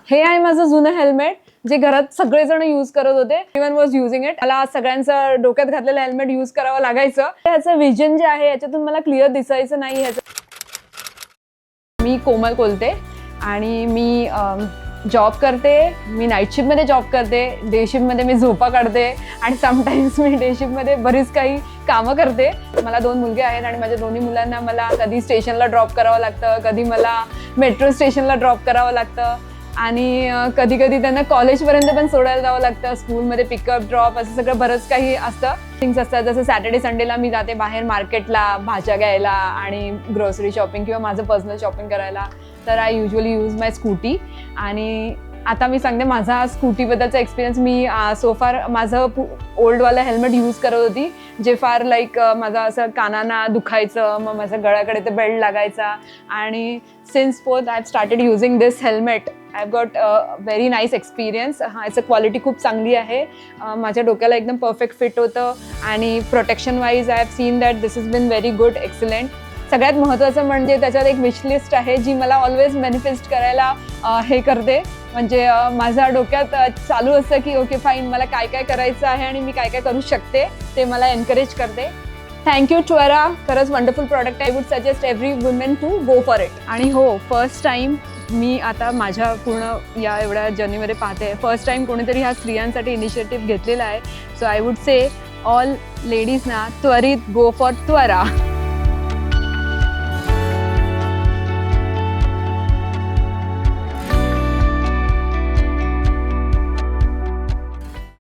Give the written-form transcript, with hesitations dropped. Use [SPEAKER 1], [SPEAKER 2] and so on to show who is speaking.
[SPEAKER 1] हे आहे माझं जुनं हेल्मेट जे घरात सगळेजण यूज करत होते. Everyone was using it. मला सगळ्यांचं डोक्यात घातलेलं हेल्मेट यूज करावं लागायचं. ह्याचं विजन जे आहे याच्यातून मला क्लिअर दिसायचं नाही. मी कोमल कोलते आणि मी जॉब करते. मी नाईट शिफ्टमध्ये जॉब करते, डे शिफ्टमध्ये मी झोपा काढते आणि समटाईम्स मी डे शिफ्टमध्ये बरीच काही कामं करते. मला 2 मुलगे आहेत आणि माझ्या दोन्ही मुलांना मला कधी स्टेशनला ड्रॉप करावं लागतं, कधी मला मेट्रो स्टेशनला ड्रॉप करावं लागतं आणि कधी कधी त्यांना कॉलेजपर्यंत पण सोडायला जावं लागतं. स्कूलमध्ये पिकअप ड्रॉप असं सगळं बरंच काही असतं. थिंग्स असतात. जसं सॅटर्डे संडेला मी जाते बाहेर मार्केटला भाज्या घ्यायला आणि ग्रोसरी शॉपिंग किंवा माझं पर्सनल शॉपिंग करायला. तर I usually use my scooty. आणि आता मी सांगते माझा स्कूटीबद्दलचा एक्सपिरियन्स. मी सोफार माझं ओल्डवालं हेल्मेट यूज करत होती जे फार लाईक माझं असं कानांना दुखायचं, मग माझ्या गळ्याकडे ते बेल्ट लागायचा. आणि since fourth I have started using this helmet. I have got very nice experience. ह्याचं क्वालिटी खूप चांगली आहे. माझ्या डोक्याला एकदम परफेक्ट फिट होतं आणि protection wise I have seen that this is been very good, excellent. सगळ्यात महत्त्वाचं म्हणजे त्याच्यात एक विश लिस्ट आहे जी मला ऑलवेज मॅनिफेस्ट करायला हे करते. म्हणजे माझ्या डोक्यात चालू असतं की ओके फाईन, मला काय काय करायचं आहे आणि मी काय काय करू शकते, ते मला एनकरेज करते. थँक्यू ट्वेरा, खरंच wonderful product. I would suggest every women to go for it. आणि हो, फर्स्ट टाईम मी आता माझ्या पूर्ण या एवढ्या जर्नीमध्ये पाहते, फर्स्ट टाईम कोणीतरी ह्या स्त्रियांसाठी इनिशिएटिव्ह घेतलेला आहे. So I would say all लेडीजना त्वरित गो फॉर त्वरा.